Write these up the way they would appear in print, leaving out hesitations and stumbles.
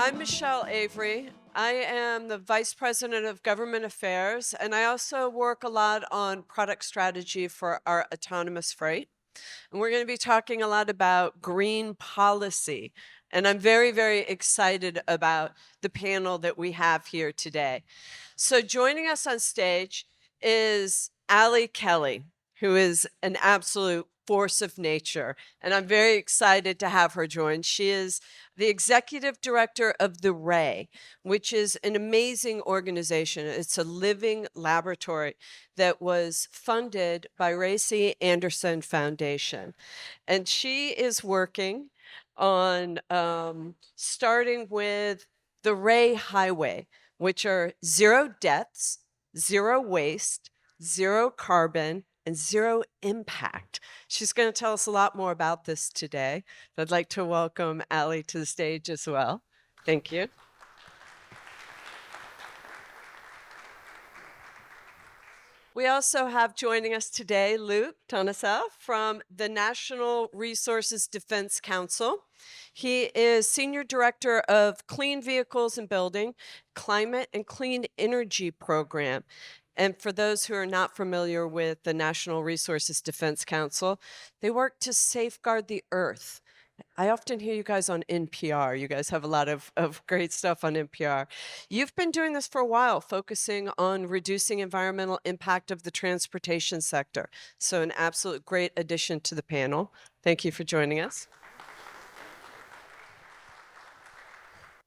I'm Michelle Avery. I am the Vice President of Government Affairs, and I also work a lot on product strategy for our autonomous freight. And we're going to be talking a lot about green policy. And I'm very, very excited about the panel that we have here today. So, joining us on stage is Allie Kelly, who is an absolute force of nature. And I'm very excited to have her join. She is the executive director of the RAY, which is an amazing organization. It's a living laboratory that was funded by Ray C. Anderson Foundation. And she is working on starting with the Ray Highway, which are zero deaths, zero waste, zero carbon, and zero impact. She's going to tell us a lot more about this today. I'd like to welcome Allie to the stage as well. Thank you. We also have joining us today Luke Tonachel from the National Resources Defense Council. He is Senior Director of Clean Vehicles and Building, Climate and Clean Energy Program. And for those who are not familiar with the National Resources Defense Council, they work to safeguard the earth. I often hear you guys on NPR. You guys have a lot of great stuff on NPR. You've been doing this for a while, focusing on reducing environmental impact of the transportation sector. So an absolute great addition to the panel. Thank you for joining us.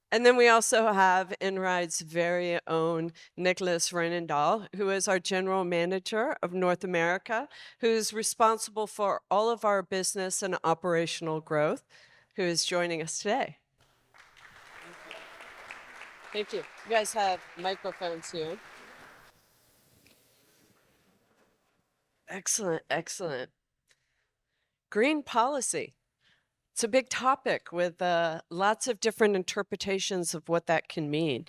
And then we also have Einride's very own Niklas Reinedahl, who is our general manager of North America, who's responsible for all of our business and operational growth, who is joining us today. Thank you. You guys have microphones here. Excellent, excellent. Green policy. It's a big topic with lots of different interpretations of what that can mean.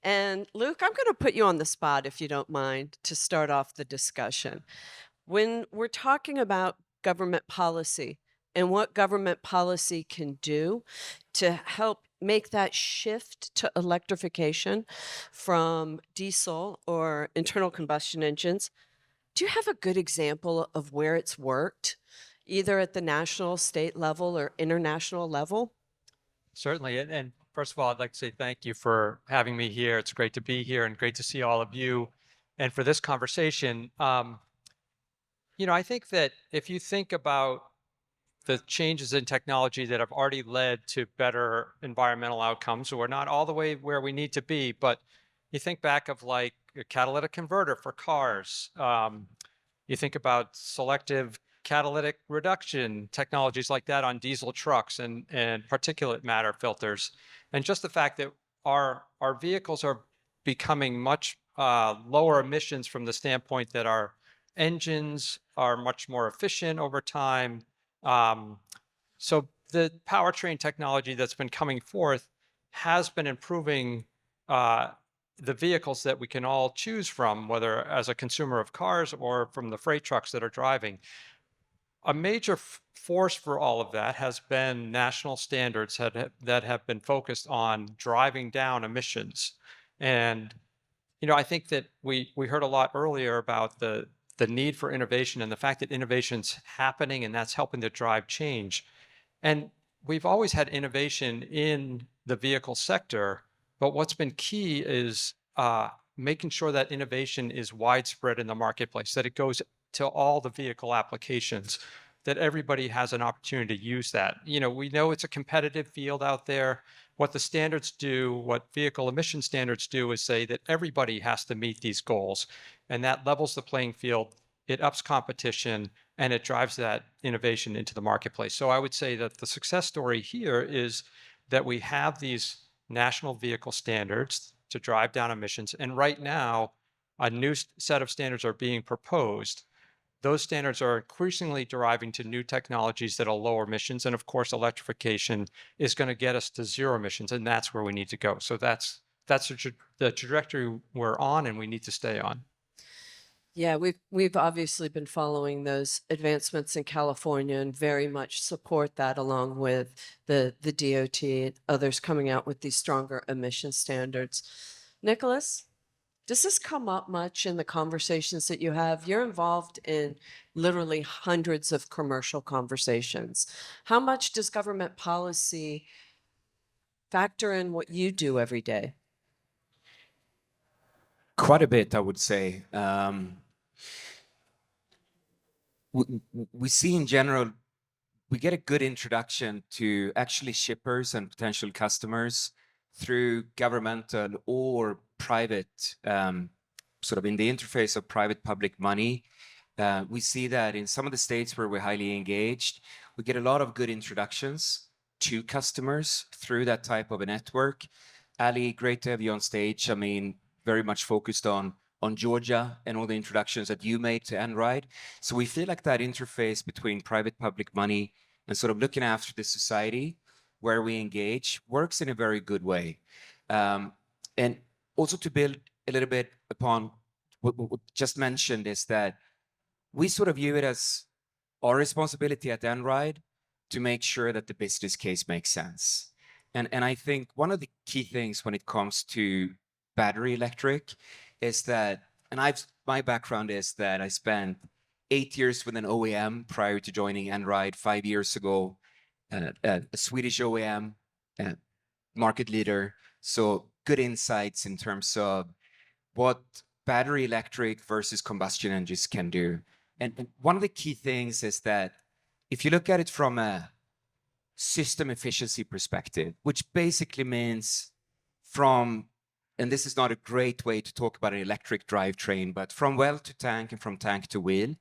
And Luke, I'm going to put you on the spot, if you don't mind, to start off the discussion. When we're talking about government policy and what government policy can do to help make that shift to electrification from diesel or internal combustion engines, do you have a good example of where it's worked, either at the national, state level, or international level? Certainly. And first of all, I'd like to say thank you for having me here. It's great to be here and great to see all of you. And for this conversation, I think that if you think about the changes in technology that have already led to better environmental outcomes, so we're not all the way where we need to be, but you think back of like a catalytic converter for cars. You think about selective catalytic reduction technologies like that on diesel trucks and particulate matter filters. And just the fact that our vehicles are becoming much lower emissions from the standpoint that our engines are much more efficient over time. So the powertrain technology that's been coming forth has been improving the vehicles that we can all choose from, whether as a consumer of cars or from the freight trucks that are driving. A major force for all of that has been national standards that have been focused on driving down emissions. And, I think that we heard a lot earlier about the need for innovation and the fact that innovation's happening and that's helping to drive change. And we've always had innovation in the vehicle sector, but what's been key is making sure that innovation is widespread in the marketplace, that it goes to all the vehicle applications, that everybody has an opportunity to use that. We know it's a competitive field out there. What the standards do, what vehicle emission standards do is say that everybody has to meet these goals, and that levels the playing field, it ups competition, and it drives that innovation into the marketplace. So I would say that the success story here is that we have these national vehicle standards to drive down emissions, and right now, a new set of standards are being proposed. Those standards are increasingly deriving to new technologies that'll lower emissions. And of course, electrification is going to get us to zero emissions. And that's where we need to go. So that's the trajectory we're on and we need to stay on. Yeah, we've obviously been following those advancements in California and very much support that along with the DOT and others coming out with these stronger emission standards. Nicholas, does this come up much in the conversations that you have? You're involved in literally hundreds of commercial conversations. How much does government policy factor in what you do every day? Quite a bit, I would say. We see in general, we get a good introduction to actually shippers and potential customers through governmental or private, sort of in the interface of private public money. We see that in some of the states where we're highly engaged, we get a lot of good introductions to customers through that type of a network. Allie, great to have you on stage. I mean, very much focused on Georgia and all the introductions that you made to Einride. So we feel like that interface between private public money and sort of looking after the society where we engage works in a very good way. And also to build a little bit upon what just mentioned is that we sort of view it as our responsibility at Einride to make sure that the business case makes sense. And I think one of the key things when it comes to battery electric is that, and my background is that I spent 8 years with an OEM prior to joining Einride 5 years ago, a Swedish OEM, market leader. So good insights in terms of what battery electric versus combustion engines can do. And one of the key things is that if you look at it from a system efficiency perspective, which basically means from, and this is not a great way to talk about an electric drivetrain, but from well to tank and from tank to wheel.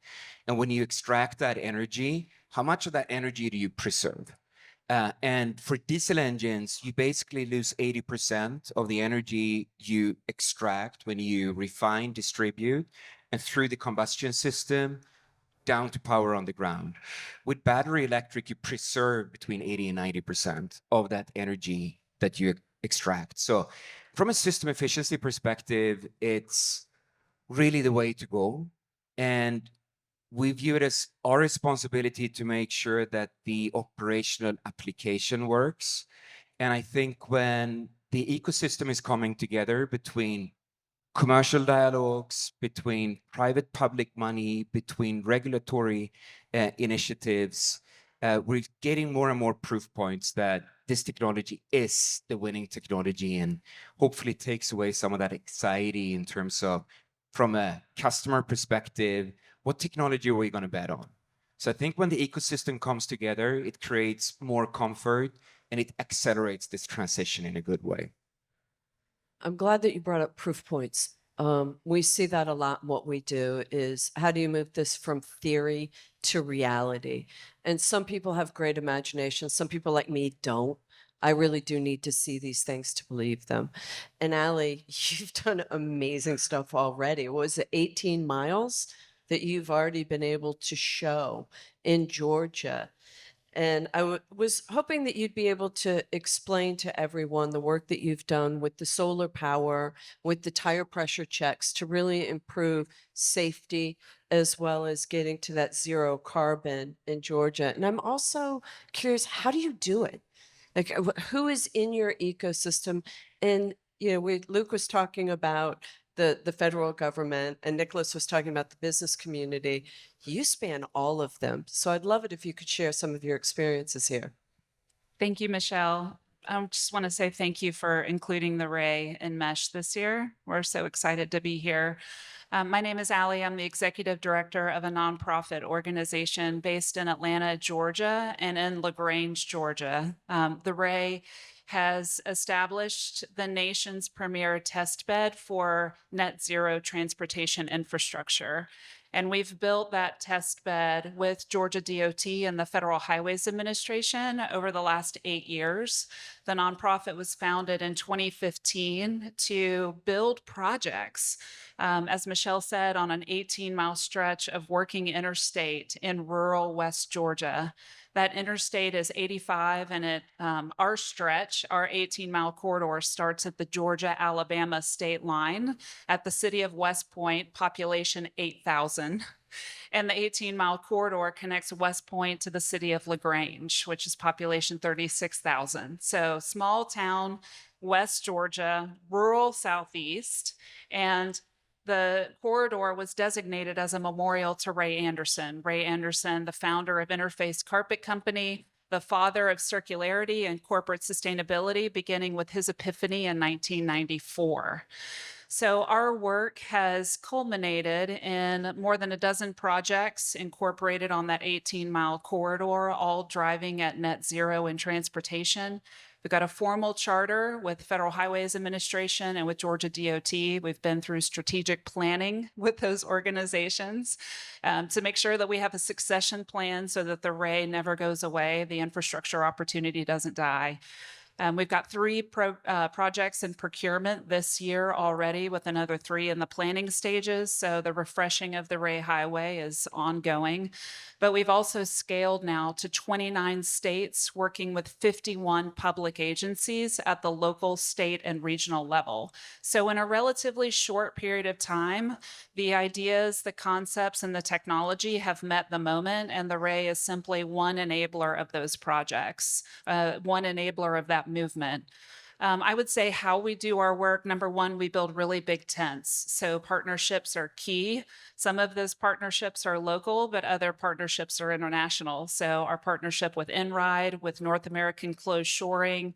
And when you extract that energy, how much of that energy do you preserve? And for diesel engines, you basically lose 80% of the energy you extract when you refine, distribute, and through the combustion system down to power on the ground. With battery electric, you preserve between 80 and 90% of that energy that you extract. So from a system efficiency perspective, it's really the way to go. And we view it as our responsibility to make sure that the operational application works. And I think when the ecosystem is coming together between commercial dialogues, between private public money, between regulatory initiatives, we're getting more and more proof points that this technology is the winning technology and hopefully takes away some of that anxiety in terms of, from a customer perspective, what technology are we going to bet on? So I think when the ecosystem comes together, it creates more comfort and it accelerates this transition in a good way. I'm glad that you brought up proof points. We see that a lot. What we do is how do you move this from theory to reality? And some people have great imagination. Some people like me don't. I really do need to see these things to believe them. And Allie, you've done amazing stuff already. What was it, 18 miles that you've already been able to show in Georgia? And I was hoping that you'd be able to explain to everyone the work that you've done with the solar power, with the tire pressure checks to really improve safety as well as getting to that zero carbon in Georgia. And I'm also curious, how do you do it? Like, who is in your ecosystem? And, Luke was talking about the federal government, and Nicholas was talking about the business community. You span all of them. So I'd love it if you could share some of your experiences here. Thank you, Michelle. I just want to say thank you for including the Ray and Mesh this year. We're so excited to be here. My name is Allie. I'm the executive director of a nonprofit organization based in Atlanta, Georgia, and in LaGrange, Georgia. The Ray has established the nation's premier test bed for net zero transportation infrastructure. And we've built that test bed with Georgia DOT and the Federal Highways Administration over the last 8 years. The nonprofit was founded in 2015 to build projects, as Michelle said, on an 18-mile stretch of working interstate in rural West Georgia. That interstate is 85, and our stretch, our 18-mile corridor, starts at the Georgia-Alabama state line at the city of West Point, population 8,000. And the 18-mile corridor connects West Point to the city of LaGrange, which is population 36,000. So small town, West Georgia, rural Southeast, and the corridor was designated as a memorial to Ray Anderson. Ray Anderson, the founder of Interface Carpet Company, the father of circularity and corporate sustainability, beginning with his epiphany in 1994. So our work has culminated in more than a dozen projects incorporated on that 18-mile corridor, all driving at net zero in transportation. We've got a formal charter with Federal Highways Administration and with Georgia DOT. We've been through strategic planning with those organizations to make sure that we have a succession plan so that the Ray never goes away, the infrastructure opportunity doesn't die. We've got 3 projects in procurement this year already, with another 3 in the planning stages. So the refreshing of the Ray Highway is ongoing. But we've also scaled now to 29 states, working with 51 public agencies at the local, state, and regional level. So in a relatively short period of time, the ideas, the concepts, and the technology have met the moment, and the Ray is simply one enabler of those projects, one enabler of that movement. I would say how we do our work. Number one, we build really big tents. So partnerships are key. Some of those partnerships are local, but other partnerships are international. So our partnership with Einride, with North American Closed Shoring,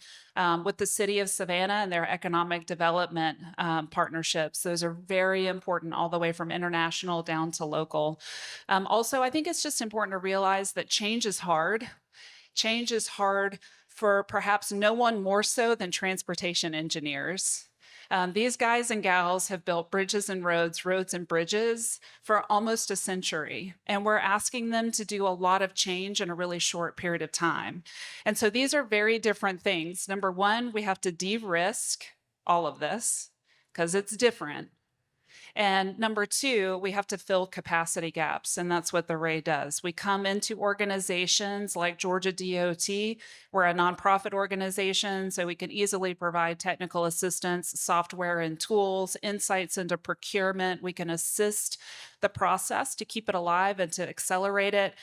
with the city of Savannah and their economic development partnerships. Those are very important all the way from international down to local. Also, I think it's just important to realize that change is hard. Change is hard for perhaps no one more so than transportation engineers. These guys and gals have built bridges and roads and bridges for almost a century. And we're asking them to do a lot of change in a really short period of time. And so these are very different things. Number one, we have to de-risk all of this because it's different. And number two, we have to fill capacity gaps, and that's what the Ray does. We come into organizations like Georgia DOT. We're a nonprofit organization, so we can easily provide technical assistance, software and tools, insights into procurement. We can assist the process to keep it alive and to accelerate it.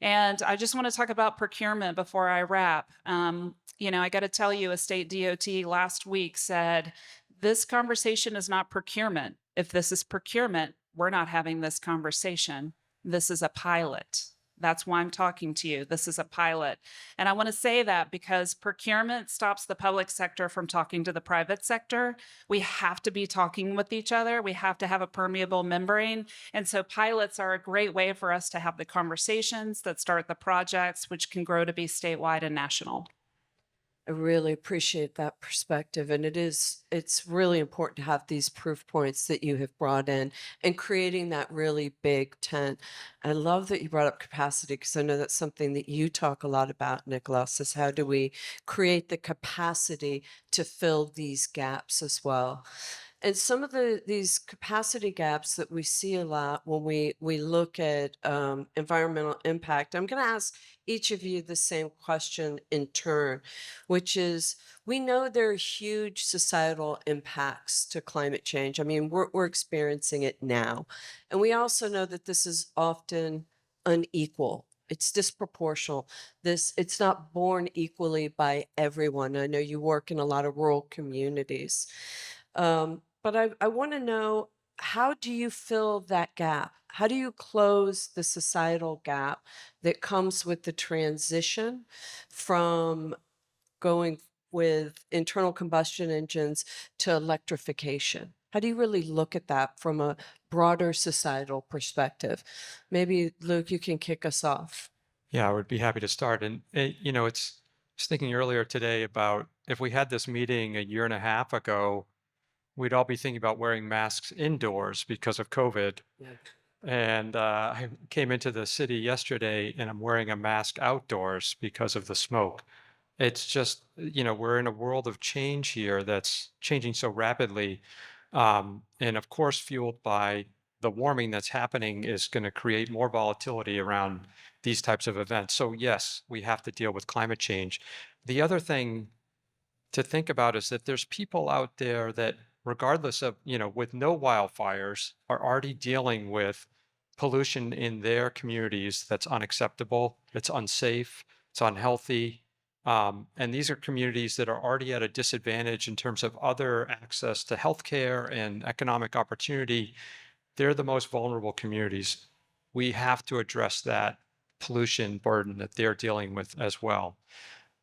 And I just want to talk about procurement before I wrap. I got to tell you, a state DOT last week said, this conversation is not procurement. If this is procurement, we're not having this conversation. This is a pilot. That's why I'm talking to you. This is a pilot. And I want to say that because procurement stops the public sector from talking to the private sector. We have to be talking with each other. We have to have a permeable membrane. And so pilots are a great way for us to have the conversations that start the projects, which can grow to be statewide and national. I really appreciate that perspective. And it's really important to have these proof points that you have brought in and creating that really big tent. I love that you brought up capacity because I know that's something that you talk a lot about, Niklas, is how do we create the capacity to fill these gaps as well. And some of these capacity gaps that we see a lot when we look at environmental impact, I'm going to ask each of you the same question in turn, which is, we know there are huge societal impacts to climate change. I mean, we're experiencing it now. And we also know that this is often unequal. It's disproportional. It's not borne equally by everyone. I know you work in a lot of rural communities. But I want to know, how do you fill that gap? How do you close the societal gap that comes with the transition from going with internal combustion engines to electrification? How do you really look at that from a broader societal perspective? Maybe, Luke, you can kick us off. Yeah, I would be happy to start. And, I was thinking earlier today about if we had this meeting a year and a half ago, we'd all be thinking about wearing masks indoors because of COVID. Yeah. And I came into the city yesterday and I'm wearing a mask outdoors because of the smoke. It's just, we're in a world of change here that's changing so rapidly. And of course, fueled by the warming that's happening is going to create more volatility around these types of events. So yes, we have to deal with climate change. The other thing to think about is that there's people out there that, regardless of, with no wildfires, are already dealing with pollution in their communities that's unacceptable, it's unsafe, it's unhealthy. And these are communities that are already at a disadvantage in terms of other access to healthcare and economic opportunity. They're the most vulnerable communities. We have to address that pollution burden that they're dealing with as well.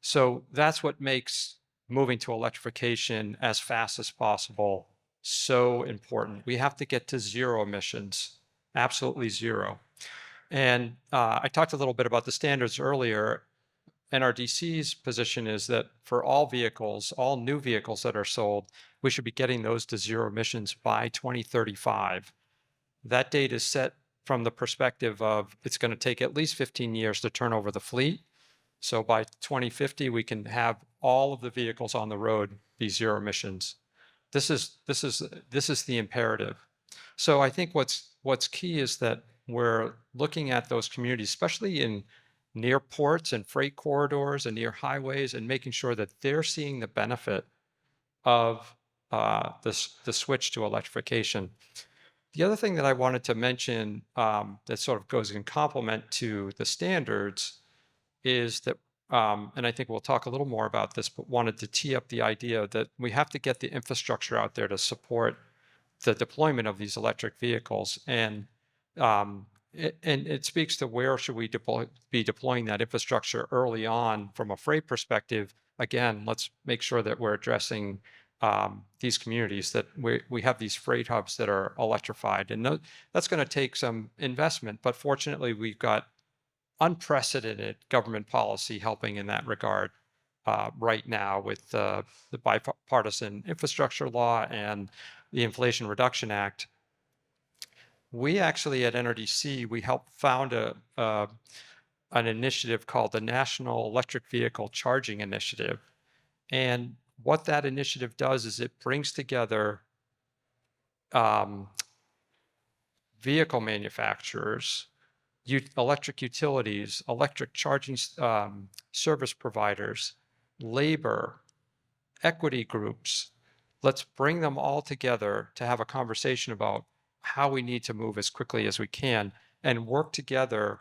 So that's what makes moving to electrification as fast as possible so important. We have to get to zero emissions, absolutely zero. And I talked a little bit about the standards earlier. NRDC's position is that for all vehicles, all new vehicles that are sold, we should be getting those to zero emissions by 2035. That date is set from the perspective of it's going to take at least 15 years to turn over the fleet. So by 2050, we can have all of the vehicles on the road be zero emissions. This is the imperative. So I think what's key is that we're looking at those communities, especially in near ports and freight corridors and near highways, and making sure that they're seeing the benefit of the switch to electrification. The other thing that I wanted to mention that sort of goes in complement to the standards is that, and I think we'll talk a little more about this, but wanted to tee up the idea that we have to get the infrastructure out there to support the deployment of these electric vehicles. And it speaks to where should we be deploying that infrastructure early on from a freight perspective. Again, let's make sure that we're addressing these communities, that we have these freight hubs that are electrified. And that's going to take some investment, but fortunately we've got unprecedented government policy helping in that regard right now with the bipartisan infrastructure law and the Inflation Reduction Act. We actually at NRDC, we helped found an initiative called the National Electric Vehicle Charging Initiative. And what that initiative does is it brings together vehicle manufacturers, electric utilities, electric charging service providers, labor, equity groups. Let's bring them all together to have a conversation about how we need to move as quickly as we can and work together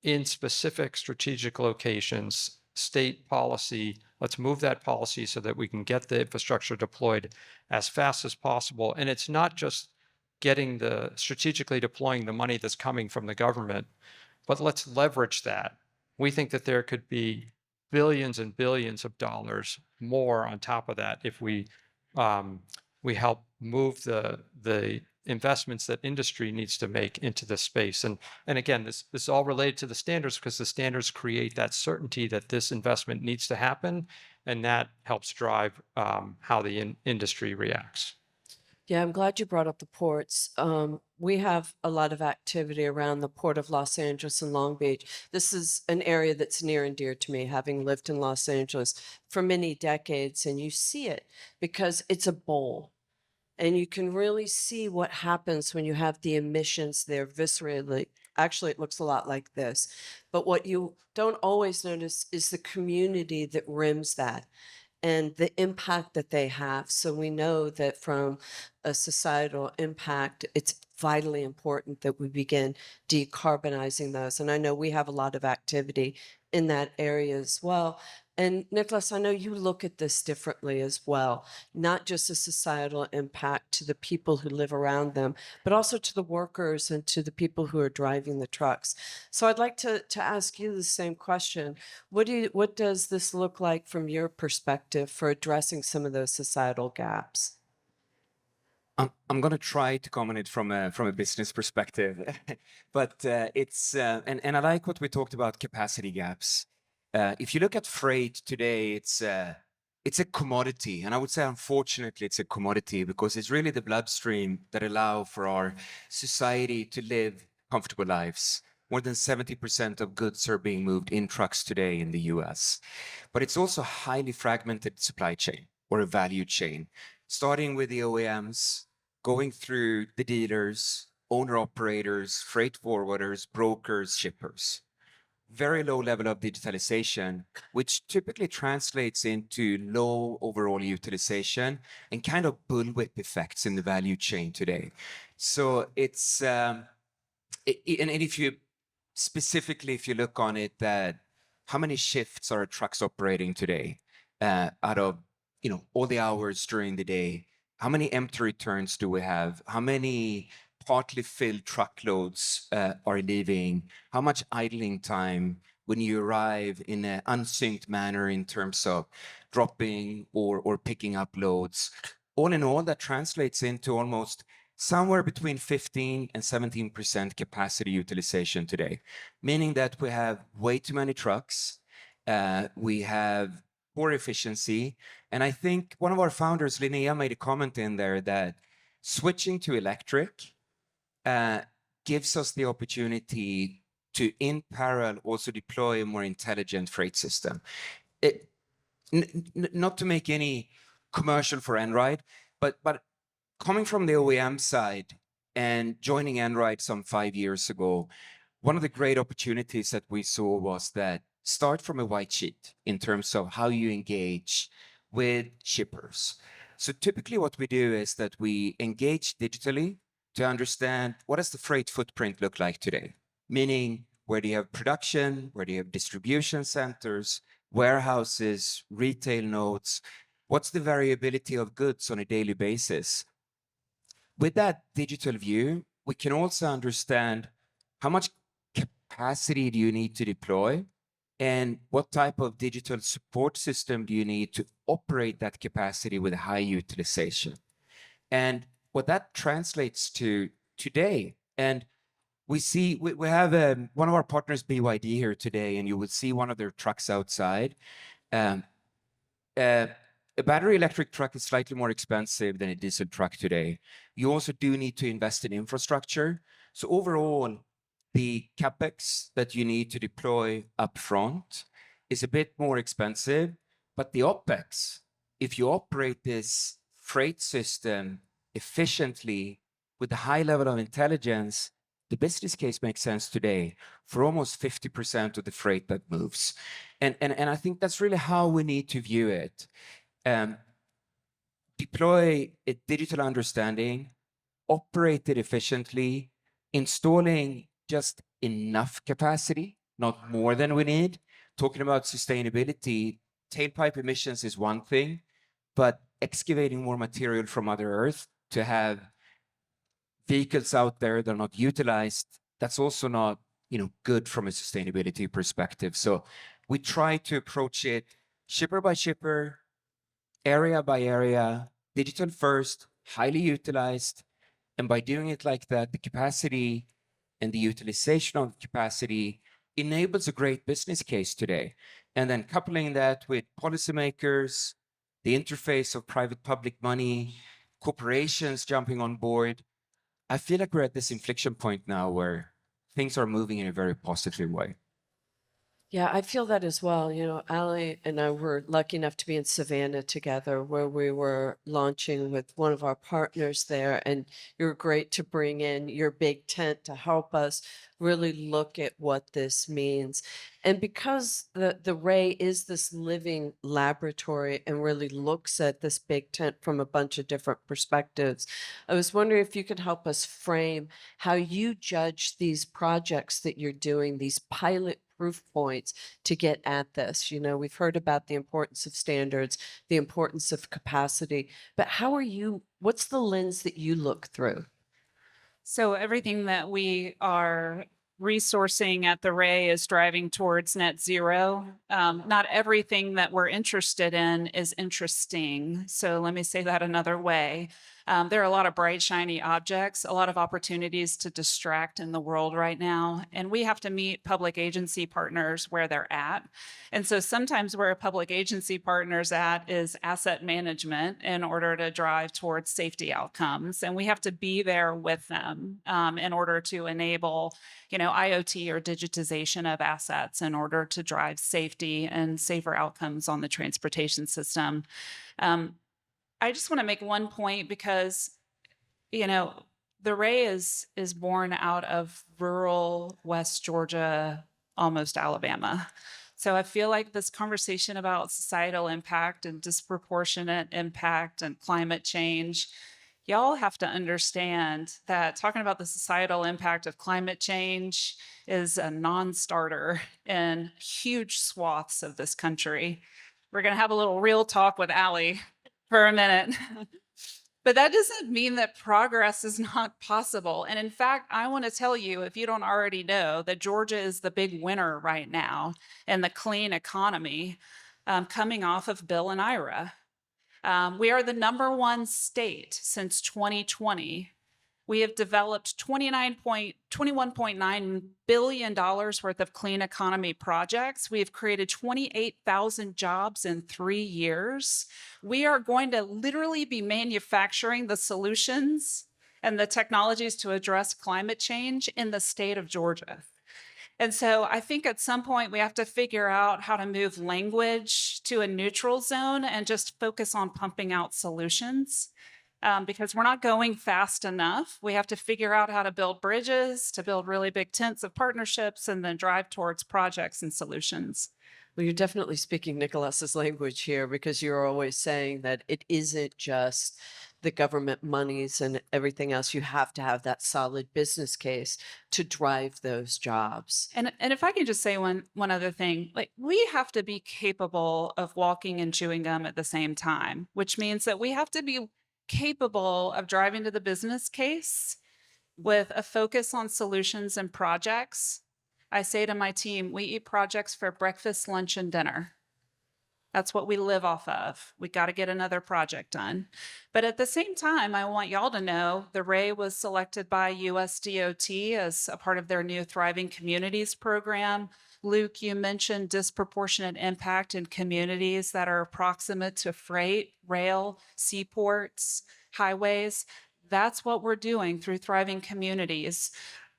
in specific strategic locations, state policy. Let's move that policy so that we can get the infrastructure deployed as fast as possible. And it's not just strategically deploying the money that's coming from the government, but let's leverage that. We think that there could be billions and billions of dollars more on top of that if we help move the investments that industry needs to make into this space. And again, this is all related to the standards because the standards create that certainty that this investment needs to happen, and that helps drive how the industry reacts. Yeah, I'm glad you brought up the ports. We have a lot of activity around the Port of Los Angeles and Long Beach. This is an area that's near and dear to me, having lived in Los Angeles for many decades, and you see it because it's a bowl. And you can really see what happens when you have the emissions there viscerally. Actually, it looks a lot like this. But what you don't always notice is the community that rims that and the impact that they have. So we know that from a societal impact, it's vitally important that we begin decarbonizing those. And I know we have a lot of activity in that area as well. And Niklas, I know you look at this differently as well, not just a societal impact to the people who live around them, but also to the workers and to the people who are driving the trucks. So I'd like to ask you the same question. What does this look like from your perspective for addressing some of those societal gaps? I'm going to try to comment it from a business perspective, but it's and I like what we talked about, capacity gaps. If you look at freight today, it's a commodity, and I would say unfortunately it's a commodity because it's really the bloodstream that allow for our society to live comfortable lives. More than 70% of goods are being moved in trucks today in the US, but it's also a highly fragmented supply chain or a value chain, starting with the OEMs, going through the dealers, owner-operators, freight forwarders, brokers, shippers. Very low level of digitalization, which typically translates into low overall utilization and kind of bullwhip effects in the value chain today. So it's, and if you specifically, if you look on it, that how many shifts are trucks operating today out of all the hours during the day? How many empty returns do we have? How many partly filled truckloads are leaving? How much idling time when you arrive in an unsynced manner in terms of dropping or picking up loads? All in all, that translates into almost somewhere between 15 and 17% capacity utilization today, meaning that we have way too many trucks, we have poor efficiency, and I think one of our founders, Linnea, made a comment in there that switching to electric gives us the opportunity to, in parallel, also deploy a more intelligent freight system. Not to make any commercial for Einride, but coming from the OEM side and joining Einride some 5 years ago, one of the great opportunities that we saw was that start from a white sheet in terms of how you engage with shippers. So typically what we do is that we engage digitally to understand what does the freight footprint look like today, meaning where do you have production, where do you have distribution centers, warehouses, retail nodes, what's the variability of goods on a daily basis. With that digital view, we can also understand how much capacity do you need to deploy and what type of digital support system do you need to operate that capacity with high utilization. And what that translates to today, and we see, we have one of our partners, BYD, here today, and you would see one of their trucks outside. A battery electric truck is slightly more expensive than a diesel truck today. You also do need to invest in infrastructure. So overall, the capex that you need to deploy upfront is a bit more expensive, but the opex, if you operate this freight system efficiently with a high level of intelligence, the business case makes sense today for almost 50% of the freight that moves. And I think that's really how we need to view it. Deploy a digital understanding, operate it efficiently, installing just enough capacity, not more than we need. Talking about sustainability, tailpipe emissions is one thing, but excavating more material from Mother Earth to have vehicles out there that are not utilized, that's also not good from a sustainability perspective. So we try to approach it shipper by shipper, area by area, digital first, highly utilized. And by doing it like that, the capacity and the utilization of capacity enables a great business case today. And then coupling that with policymakers, the interface of private-public money, corporations jumping on board, I feel like we're at this inflection point now where things are moving in a very positive way. Yeah, I feel that as well. Allie and I were lucky enough to be in Savannah together where we were launching with one of our partners there. And you were great to bring in your big tent to help us really look at what this means. And because the Ray is this living laboratory and really looks at this big tent from a bunch of different perspectives, I was wondering if you could help us frame how you judge these projects that you're doing, these pilot proof points to get at this. We've heard about the importance of standards, the importance of capacity, but what's the lens that you look through? So everything that we are resourcing at the Ray is driving towards net zero. Not everything that we're interested in is interesting. So let me say that another way. There are a lot of bright, shiny objects, a lot of opportunities to distract in the world right now. And we have to meet public agency partners where they're at. And so sometimes where a public agency partner's at is asset management in order to drive towards safety outcomes. And we have to be there with them in order to enable, IoT or digitization of assets in order to drive safety and safer outcomes on the transportation system. I just want to make one point because, the Ray is born out of rural West Georgia, almost Alabama. So I feel like this conversation about societal impact and disproportionate impact and climate change, y'all have to understand that talking about the societal impact of climate change is a non-starter in huge swaths of this country. We're going to have a little real talk with Allie for a minute. But that doesn't mean that progress is not possible. And in fact, I want to tell you, if you don't already know, that Georgia is the big winner right now in the clean economy, coming off of Bill and Ira. We are the #1 state since 2020. We have developed $21.9 billion worth of clean economy projects. We have created 28,000 jobs in 3 years. We are going to literally be manufacturing the solutions and the technologies to address climate change in the state of Georgia. And so I think at some point we have to figure out how to move language to a neutral zone and just focus on pumping out solutions. Because we're not going fast enough. We have to figure out how to build bridges, to build really big tents of partnerships, and then drive towards projects and solutions. Well, you're definitely speaking Nicholas's language here, because you're always saying that it isn't just the government monies and everything else. You have to have that solid business case to drive those jobs. And if I can just say one other thing, like, we have to be capable of walking and chewing gum at the same time, which means that we have to be capable of driving to the business case with a focus on solutions and projects. I say to my team, we eat projects for breakfast, lunch, and dinner. That's what we live off of. We got to get another project done. But at the same time, I want y'all to know the Ray was selected by USDOT as a part of their new Thriving Communities program. Luke, you mentioned disproportionate impact in communities that are proximate to freight, rail, seaports, highways. That's what we're doing through Thriving Communities.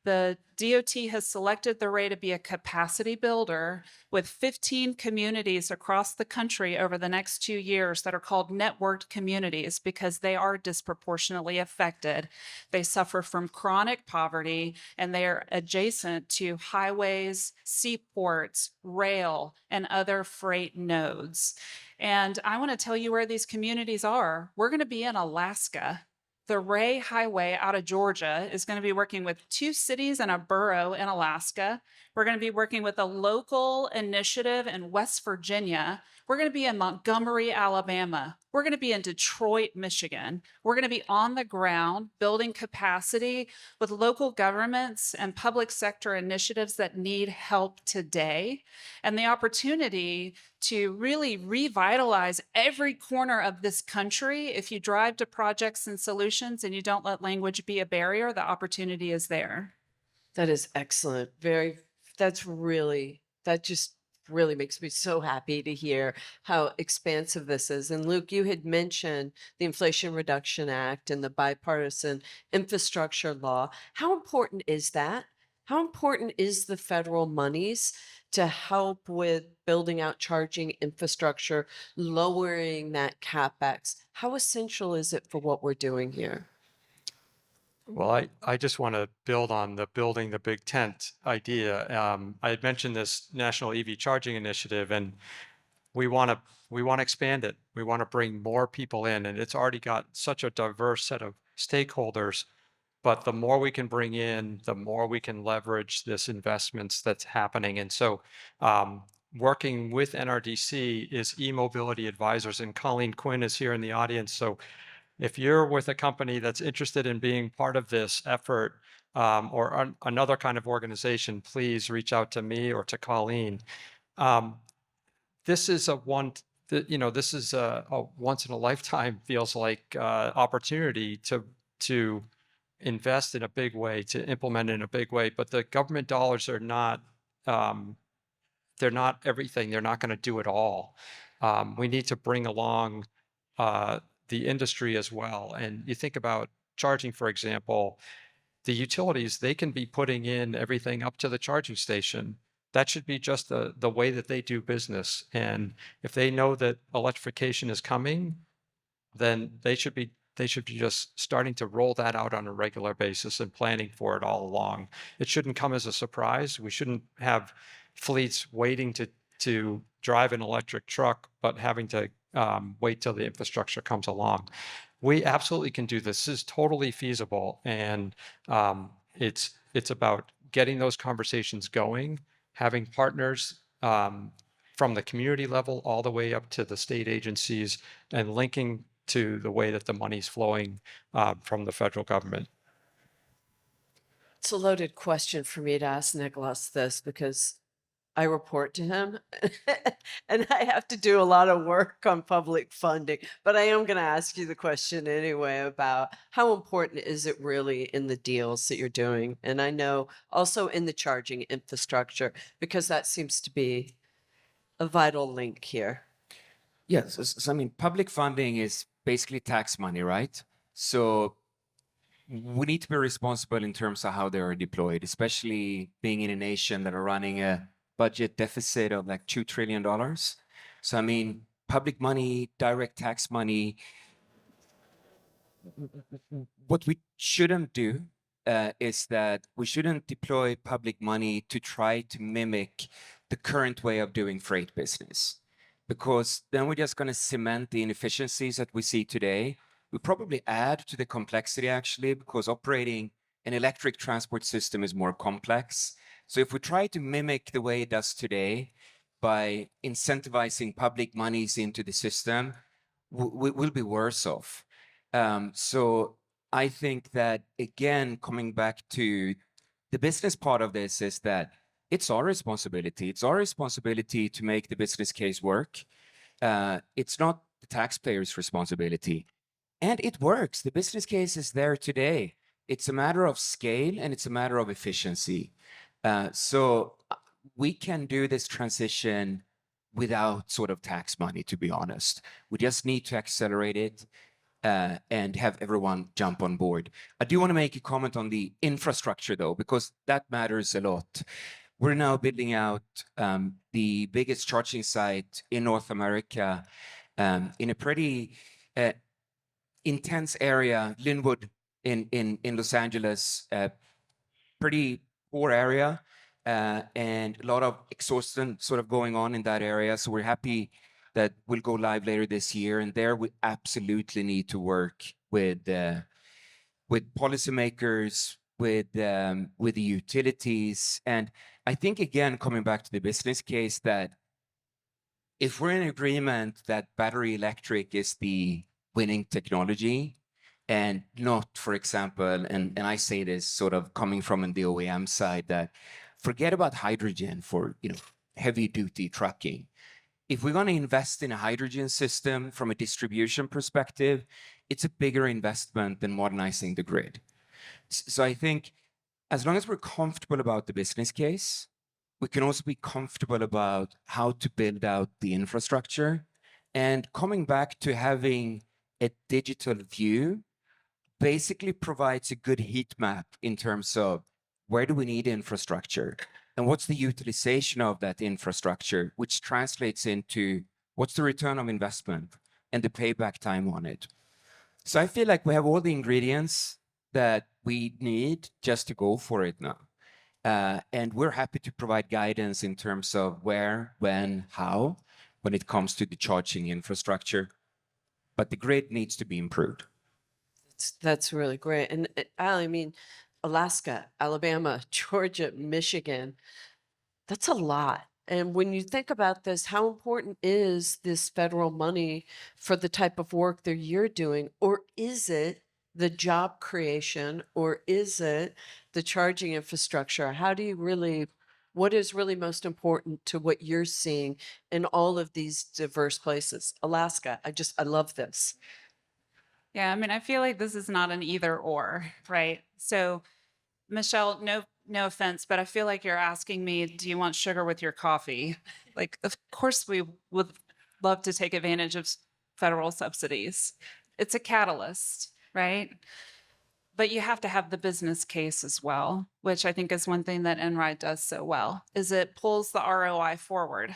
The DOT has selected the Ray to be a capacity builder with 15 communities across the country over the next 2 years that are called networked communities because they are disproportionately affected. They suffer from chronic poverty and they are adjacent to highways, seaports, rail, and other freight nodes. And I want to tell you where these communities are. We're going to be in Alaska. The Ray Highway out of Georgia is going to be working with 2 cities and a borough in Alaska. We're going to be working with a local initiative in West Virginia. We're going to be in Montgomery, Alabama. We're going to be in Detroit, Michigan. We're going to be on the ground building capacity with local governments and public sector initiatives that need help today. And the opportunity to really revitalize every corner of this country. If you drive to projects and solutions and you don't let language be a barrier, the opportunity is there. That is excellent. That just really makes me so happy to hear how expansive this is. And Luke, you had mentioned the Inflation Reduction Act and the bipartisan infrastructure law. How important is that? How important is the federal monies to help with building out charging infrastructure, lowering that CapEx? How essential is it for what we're doing here? Well, I just want to build on the building the big tent idea. I had mentioned this National EV Charging Initiative, and we want to expand it. We want to bring more people in, and it's already got such a diverse set of stakeholders. But the more we can bring in, the more we can leverage this investments that's happening. And so, working with NRDC is e-mobility advisors, and Colleen Quinn is here in the audience. So if you're with a company that's interested in being part of this effort, or another kind of organization, please reach out to me or to Colleen. This is this is a once in a lifetime, feels like, opportunity to invest in a big way, to implement in a big way. But the government dollars are not, they're not everything. They're not going to do it all. We need to bring along the industry as well. And you think about charging, for example, the utilities, they can be putting in everything up to the charging station. That should be just the way that they do business. And if they know that electrification is coming, then they should be they should be just starting to roll that out on a regular basis and planning for it all along. It shouldn't come as a surprise. We shouldn't have fleets waiting to drive an electric truck, but having to wait till the infrastructure comes along. We absolutely can do this. This is totally feasible, and it's about getting those conversations going, having partners from the community level all the way up to the state agencies, and linking to the way that the money's flowing from the federal government. It's a loaded question for me to ask Niklas this because I report to him and I have to do a lot of work on public funding. But I am going to ask you the question anyway about how important is it really in the deals that you're doing? And I know also in the charging infrastructure, because that seems to be a vital link here. Yes, so, I mean, public funding is basically tax money, right? So we need to be responsible in terms of how they are deployed, especially being in a nation that are running a budget deficit of like $2 trillion. So, I mean, public money, direct tax money, what we shouldn't do is that we shouldn't deploy public money to try to mimic the current way of doing freight business, because then we're just going to cement the inefficiencies that we see today. We probably add to the complexity actually, because operating an electric transport system is more complex. So if we try to mimic the way it does today by incentivizing public monies into the system, we'll be worse off. So I think that, again, coming back to the business part of this, is that it's our responsibility. It's our responsibility to make the business case work. It's not the taxpayer's responsibility. And it works. The business case is there today. It's a matter of scale and it's a matter of efficiency. So we can do this transition without sort of tax money, to be honest. We just need to accelerate it and have everyone jump on board. I do want to make a comment on the infrastructure, though, because that matters a lot. We're now building out the biggest charging site in North America in a pretty intense area, Linwood in Los Angeles, pretty poor area, and a lot of exhaustion sort of going on in that area. So we're happy that will go live later this year. And there we absolutely need to work with policymakers, with the utilities. And I think, again, coming back to the business case, that if we're in agreement that battery electric is the winning technology and not, for example, and I say this sort of coming from the OEM side, that forget about hydrogen for heavy duty trucking. If we're going to invest in a hydrogen system from a distribution perspective, it's a bigger investment than modernizing the grid. So I think as long as we're comfortable about the business case, we can also be comfortable about how to build out the infrastructure. And coming back to having a digital view basically provides a good heat map in terms of where do we need infrastructure and what's the utilization of that infrastructure, which translates into what's the return of investment and the payback time on it. So I feel like we have all the ingredients that we need just to go for it now. And we're happy to provide guidance in terms of where, when, how, when it comes to the charging infrastructure. But the grid needs to be improved. That's really great. And Allie, I mean, Alaska, Alabama, Georgia, Michigan, that's a lot. And when you think about this, how important is this federal money for the type of work that you're doing? Or is it the job creation? Or is it the charging infrastructure? How do you really, what is really most important to what you're seeing in all of these diverse places? Alaska, I love this. Yeah, I mean, I feel like this is not an either or, right? So, Michelle, no offense, but I feel like you're asking me, do you want sugar with your coffee? Like, of course we would love to take advantage of federal subsidies. It's a catalyst, right? But you have to have the business case as well, which I think is one thing that Einride does so well, is it pulls the ROI forward,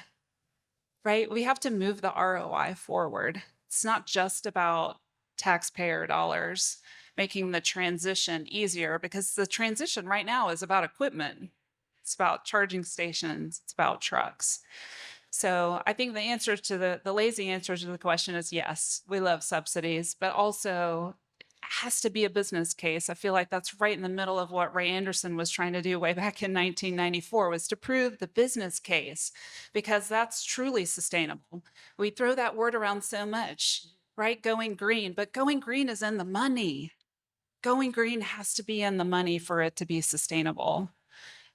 right? We have to move the ROI forward. It's not just about taxpayer dollars, making the transition easier, because the transition right now is about equipment. It's about charging stations. It's about trucks. So I think the answer to the lazy answer to the question is yes, we love subsidies, but also it has to be a business case. I feel like that's right in the middle of what Ray Anderson was trying to do way back in 1994, was to prove the business case, because that's truly sustainable. We throw that word around so much, right? Going green, but going green is in the money. Going green has to be in the money for it to be sustainable.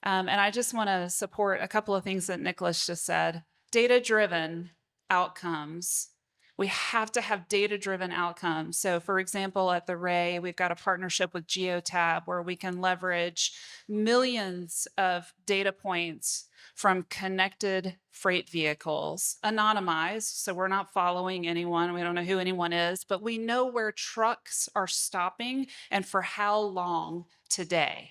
And I just want to support a couple of things that Niklas just said. Data-driven outcomes. We have to have data-driven outcomes. So for example, at the Ray, we've got a partnership with Geotab where we can leverage millions of data points from connected freight vehicles, anonymized. So we're not following anyone. We don't know who anyone is, but we know where trucks are stopping and for how long today.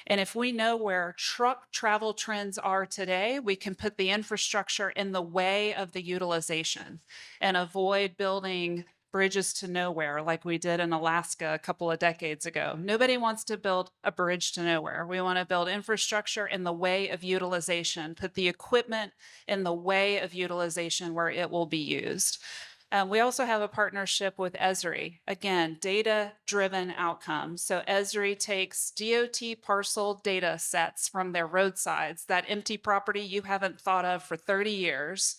And if we know where truck travel trends are today, we can put the infrastructure in the way of the utilization and avoid building bridges to nowhere like we did in Alaska a couple of decades ago. Nobody wants to build a bridge to nowhere. We want to build infrastructure in the way of utilization, put the equipment in the way of utilization where it will be used. We also have a partnership with Esri. Again, data-driven outcomes. So Esri takes DOT parcel data sets from their roadsides, that empty property you haven't thought of for 30 years,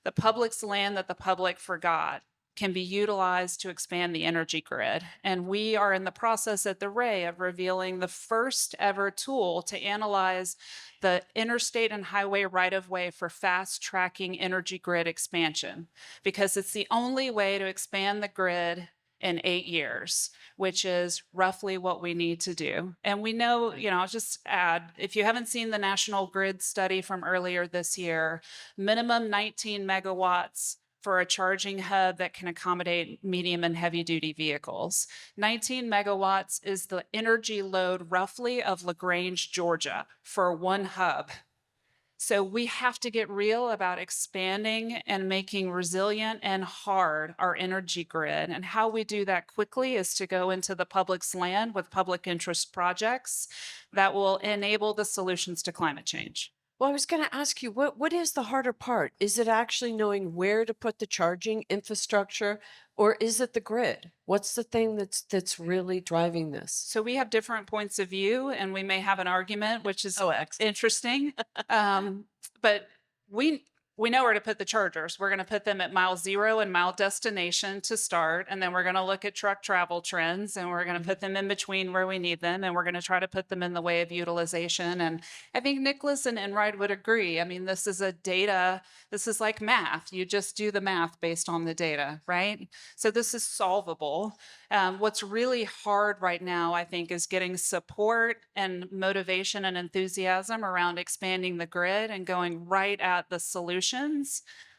the public's land that the public forgot, can be utilized to expand the energy grid. And we are in the process at the Ray of revealing the first ever tool to analyze the interstate and highway right-of-way for fast tracking energy grid expansion, because it's the only way to expand the grid in 8 years, which is roughly what we need to do. And we know, I'll just add, if you haven't seen the National Grid study from earlier this year, minimum 19 megawatts for a charging hub that can accommodate medium and heavy duty vehicles. 19 megawatts is the energy load roughly of LaGrange, Georgia for one hub. So we have to get real about expanding and making resilient and hard our energy grid. And how we do that quickly is to go into the public's land with public interest projects that will enable the solutions to climate change. Well, I was going to ask you, what is the harder part? Is it actually knowing where to put the charging infrastructure, or is it the grid? What's the thing that's really driving this? So we have different points of view, and we may have an argument, which is excellent. interesting. But we know where to put the chargers. We're going to put them at mile 0 and mile destination to start. And then we're going to look at truck travel trends, and we're going to put them in between where we need them. And we're going to try to put them in the way of utilization. And I think Niklas and Einride would agree. I mean, this is like math. You just do the math based on the data, right? So this is solvable. What's really hard right now, I think, is getting support and motivation and enthusiasm around expanding the grid and going right at the solutions,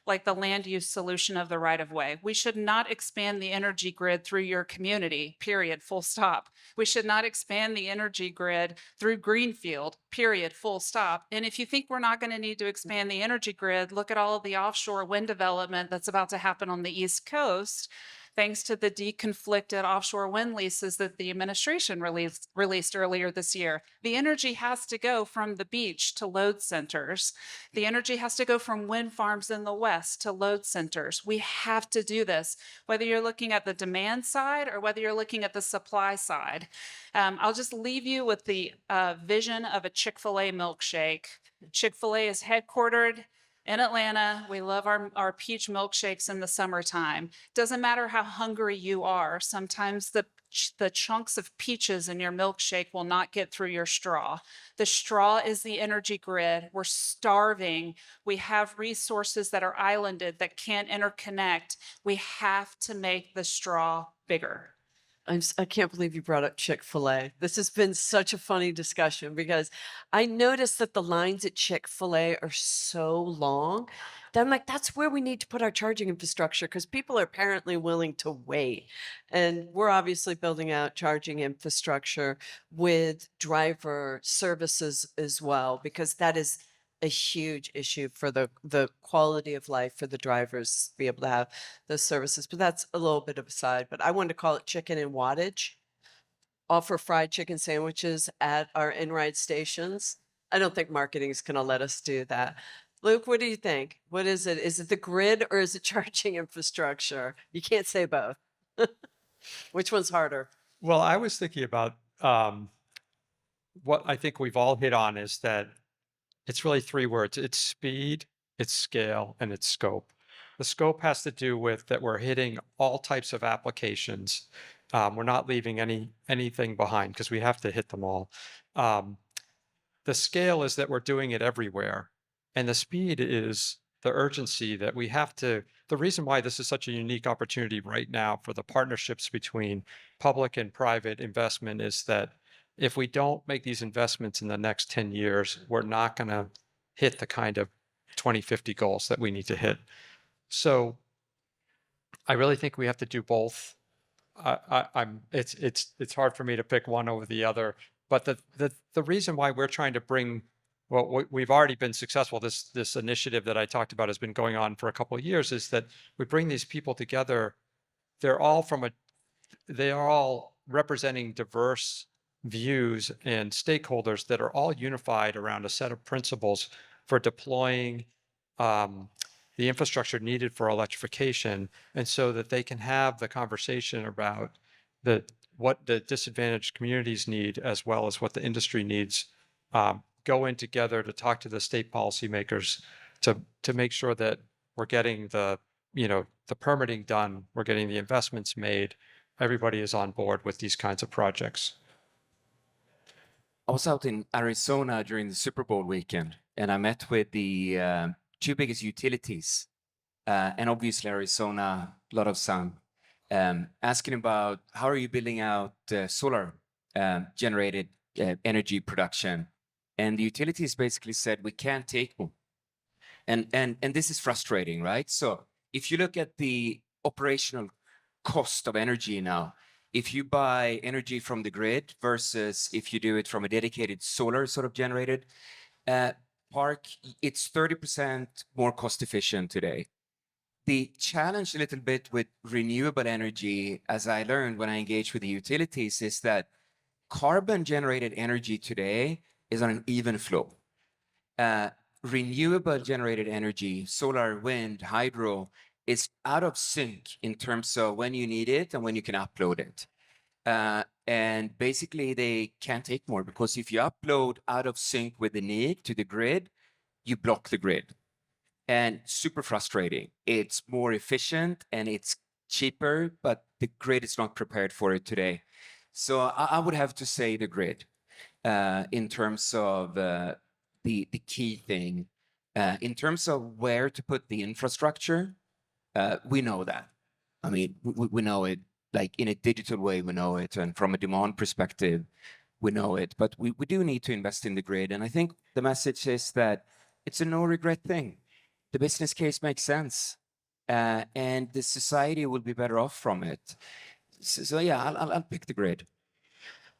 like the land use solution of the right of way. We should not expand the energy grid through your community, period, full stop. We should not expand the energy grid through greenfield, period, full stop. And if you think we're not going to need to expand the energy grid, look at all of the offshore wind development that's about to happen on the East Coast, thanks to the deconflicted offshore wind leases that the administration released earlier this year. The energy has to go from the beach to load centers. The energy has to go from wind farms in the west to load centers. We have to do this, whether you're looking at the demand side or whether you're looking at the supply side. I'll just leave you with the vision of a Chick-fil-A milkshake. Chick-fil-A is headquartered in Atlanta. We love our peach milkshakes in the summertime. Doesn't matter how hungry you are. Sometimes the chunks of peaches in your milkshake will not get through your straw. The straw is the energy grid. We're starving. We have resources that are islanded that can't interconnect. We have to make the straw bigger. I can't believe you brought up Chick-fil-A. This has been such a funny discussion because I noticed that the lines at Chick-fil-A are so long that I'm like, that's where we need to put our charging infrastructure, because people are apparently willing to wait. And we're obviously building out charging infrastructure with driver services as well, because that is a huge issue for the quality of life for the drivers to be able to have those services. But that's a little bit of a side. But I wanted to call it chicken and wattage. Offer fried chicken sandwiches at our Einride stations. I don't think marketing is going to let us do that. Luke, what do you think? What is it? Is it the grid or is it charging infrastructure? You can't say both. Which one's harder? Well, I was thinking about what I think we've all hit on is that it's really three words. It's speed, it's scale, and it's scope. The scope has to do with that we're hitting all types of applications. We're not leaving anything behind because we have to hit them all. The scale is that we're doing it everywhere. And the speed is the urgency that we have to. The reason why this is such a unique opportunity right now for the partnerships between public and private investment is that if we don't make these investments in the next 10 years, we're not going to hit the kind of 2050 goals that we need to hit. So I really think we have to do both. It's hard for me to pick one over the other, but the reason why we're trying to bring, well, we've already been successful. This initiative that I talked about has been going on for a couple of years. Is that we bring these people together. They're all they are all representing diverse views and stakeholders that are all unified around a set of principles for deploying the infrastructure needed for electrification, and so that they can have the conversation about what the disadvantaged communities need as well as what the industry needs, go in together to talk to the state policymakers to make sure that we're getting the permitting done, we're getting the investments made, everybody is on board with these kinds of projects. I was out in Arizona during the Super Bowl weekend, and I met with the two biggest utilities, and obviously Arizona, a lot of sun, asking about how are you building out solar generated energy production, and the utilities basically said we can't take more, and this is frustrating, right? So if you look at the operational cost of energy now, if you buy energy from the grid versus if you do it from a dedicated solar sort of generated park, it's 30% more cost efficient today. The challenge a little bit with renewable energy, as I learned when I engaged with the utilities, is that carbon generated energy today is on an even flow. Renewable generated energy, solar, wind, hydro, is out of sync in terms of when you need it and when you can upload it. And basically they can't take more, because if you upload out of sync with the need to the grid, you block the grid. And super frustrating. It's more efficient and it's cheaper, but the grid is not prepared for it today. So I would have to say the grid in terms of the key thing. In terms of where to put the infrastructure, we know that. I mean, we know it, like in a digital way, we know it. And from a demand perspective, we know it. But we do need to invest in the grid. And I think the message is that it's a no regret thing. The business case makes sense. And the society will be better off from it. So yeah, I'll pick the grid.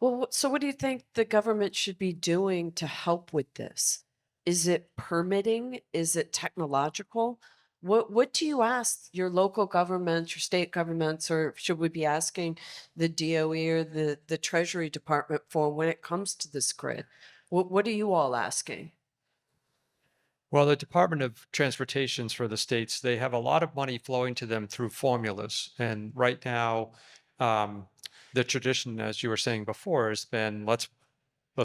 Well, so what do you think the government should be doing to help with this? Is it permitting? Is it technological? What do you ask your local governments, your state governments, or should we be asking the DOE or the Treasury Department for when it comes to this grid? What are you all asking? Well, the Department of Transportations for the states, they have a lot of money flowing to them through formulas. And right now, the tradition, as you were saying before, has been let's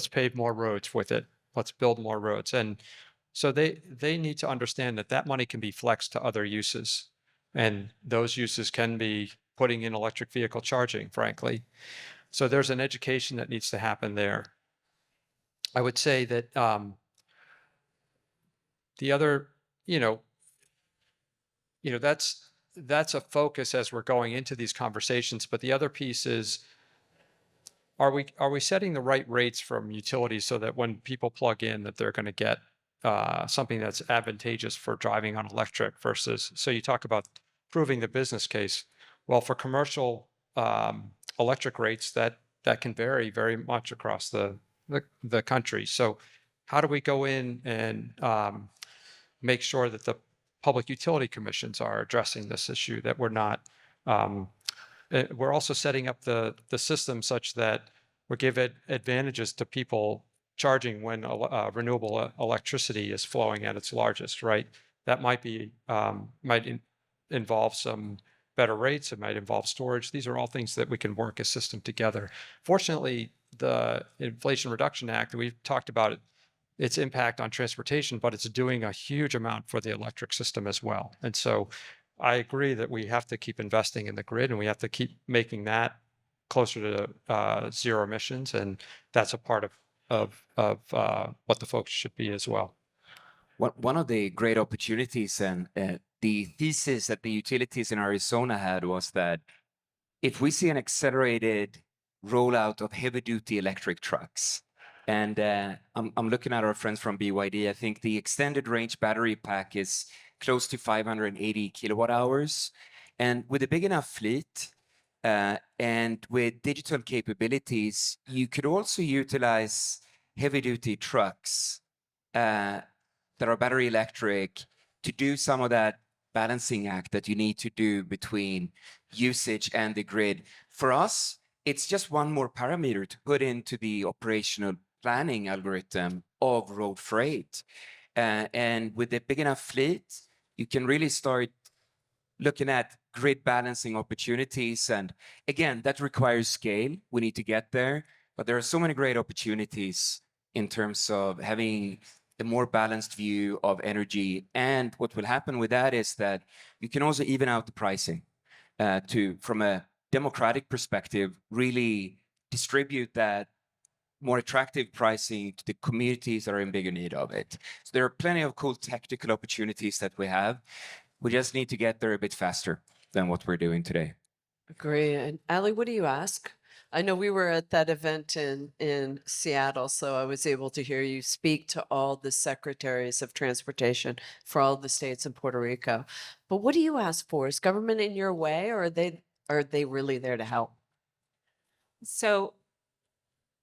pave more roads with it. Let's build more roads. And so they need to understand that that money can be flexed to other uses. And those uses can be putting in electric vehicle charging, frankly. So there's an education that needs to happen there. I would say that the other, that's a focus as we're going into these conversations. But the other piece is, are we setting the right rates from utilities so that when people plug in, that they're going to get something that's advantageous for driving on electric versus, so you talk about proving the business case. Well, for commercial electric rates, that can vary very much across the country. So how do we go in and make sure that the public utility commissions are addressing this issue, that we're not, we're also setting up the system such that we give it advantages to people charging when renewable electricity is flowing at its largest, right? That might be, involve some better rates. It might involve storage. These are all things that we can work a system together. Fortunately, the Inflation Reduction Act, we've talked about it, its impact on transportation, but it's doing a huge amount for the electric system as well. And so I agree that we have to keep investing in the grid, and we have to keep making that closer to zero emissions. And that's a part of what the focus should be as well. One of the great opportunities and the thesis that the utilities in Arizona had was that if we see an accelerated rollout of heavy-duty electric trucks, and I'm looking at our friends from BYD, I think the extended range battery pack is close to 580 kilowatt hours. And with a big enough fleet and with digital capabilities, you could also utilize heavy-duty trucks that are battery electric to do some of that balancing act that you need to do between usage and the grid. For us, it's just one more parameter to put into the operational planning algorithm of road freight. And with a big enough fleet, you can really start looking at grid balancing opportunities. And again, that requires scale. We need to get there, but there are so many great opportunities in terms of having a more balanced view of energy. And what will happen with that is that you can also even out the pricing to, from a democratic perspective, really distribute that more attractive pricing to the communities that are in bigger need of it. So there are plenty of cool technical opportunities that we have. We just need to get there a bit faster than what we're doing today. Agree. And Allie, what do you ask? I know we were at that event in Seattle, so I was able to hear you speak to all the secretaries of transportation for all the states in Puerto Rico. But what do you ask for? Is government in your way, or are they really there to help? So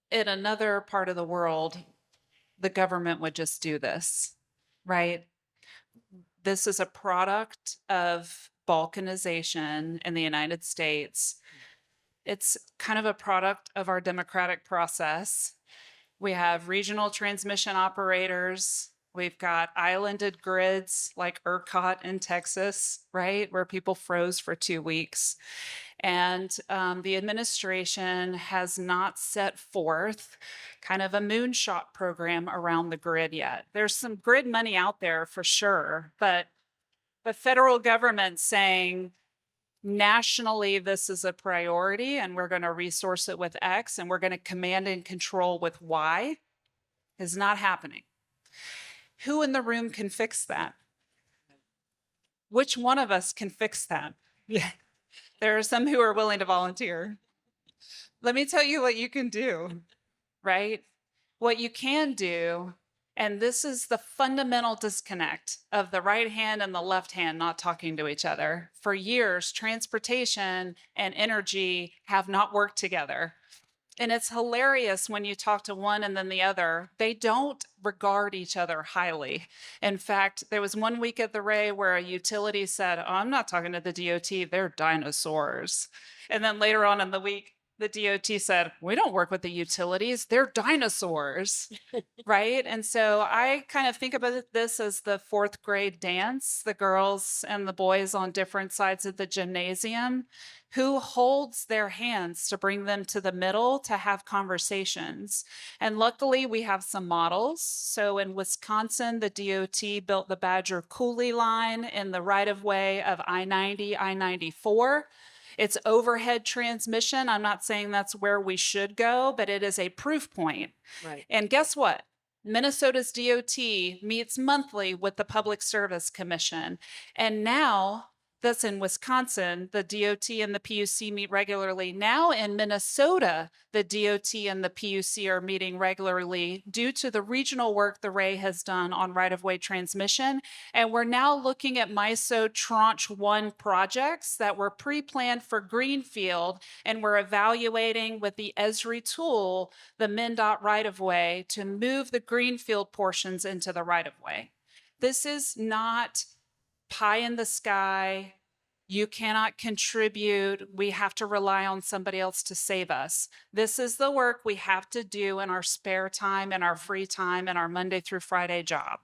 in another part of the world, the government would just do this, right? This is a product of balkanization in the United States. It's kind of a product of our democratic process. We have regional transmission operators. We've got islanded grids like ERCOT in Texas, right, where people froze for 2 weeks. And the administration has not set forth kind of a moonshot program around the grid yet. There's some grid money out there for sure, but the federal government saying nationally this is a priority and we're going to resource it with X and we're going to command and control with Y is not happening. Who in the room can fix that? Which one of us can fix that? Yeah. There are some who are willing to volunteer. Let me tell you what you can do, right? What you can do, and this is the fundamental disconnect of the right hand and the left hand not talking to each other. For years, transportation and energy have not worked together. And it's hilarious when you talk to one and then the other, they don't regard each other highly. In fact, there was one week at the Ray where a utility said, oh, I'm not talking to the DOT, they're dinosaurs. And then later on in the week, the DOT said, we don't work with the utilities, they're dinosaurs, right? And so I kind of think about this as the fourth grade dance, the girls and the boys on different sides of the gymnasium. Who holds their hands to bring them to the middle to have conversations? And luckily, we have some models. So in Wisconsin, the DOT built the Badger Coulee line in the right-of-way of I-90, I-94. It's overhead transmission. I'm not saying that's where we should go, but it is a proof point. Right. And guess what? Minnesota's DOT meets monthly with the Public Service Commission. And now That's in Wisconsin. The DOT and the PUC meet regularly. Now in Minnesota, the DOT and the PUC are meeting regularly due to the regional work the Ray has done on right-of-way transmission. And we're now looking at MISO Tranche 1 projects that were pre-planned for Greenfield, and we're evaluating with the Esri tool the MnDOT right-of-way to move the Greenfield portions into the right-of-way. This is not pie in the sky. You cannot contribute. We have to rely on somebody else to save us. This is the work we have to do in our spare time and our free time and our Monday through Friday job.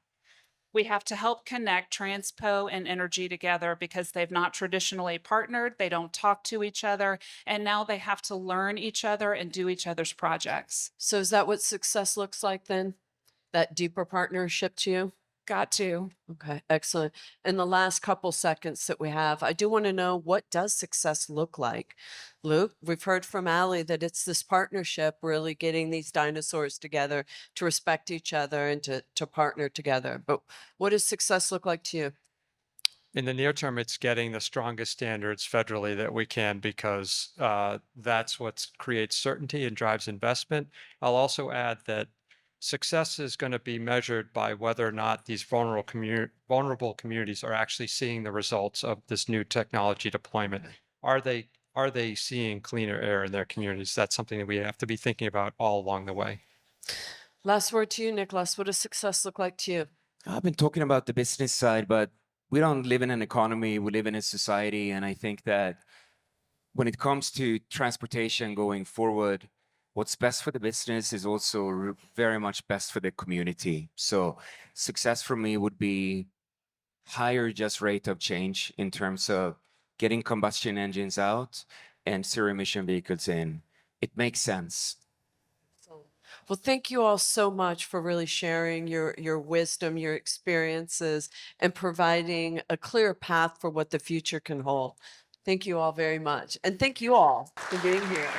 We have to help connect Transpo and Energy together because they've not traditionally partnered. They don't talk to each other. And now they have to learn each other and do each other's projects. So is that what success looks like then? That deeper partnership to you? Got to. Okay, excellent. In the last couple seconds that we have, I do want to know, what does success look like? Luke, we've heard from Allie that it's this partnership, really getting these dinosaurs together to respect each other and to partner together. But what does success look like to you? In the near term, it's getting the strongest standards federally that we can, because that's what creates certainty and drives investment. I'll also add that success is going to be measured by whether or not these vulnerable communities are actually seeing the results of this new technology deployment. Are they seeing cleaner air in their communities? That's something that we have to be thinking about all along the way. Last word to you, Niklas. What does success look like to you? I've been talking about the business side, but we don't live in an economy, we live in a society. And I think that when it comes to transportation going forward, what's best for the business is also very much best for the community. So success for me would be higher just rate of change in terms of getting combustion engines out and zero emission vehicles in. It makes sense. Well, thank you all so much for really sharing your wisdom, your experiences, and providing a clear path for what the future can hold. Thank you all very much. And thank you all for being here.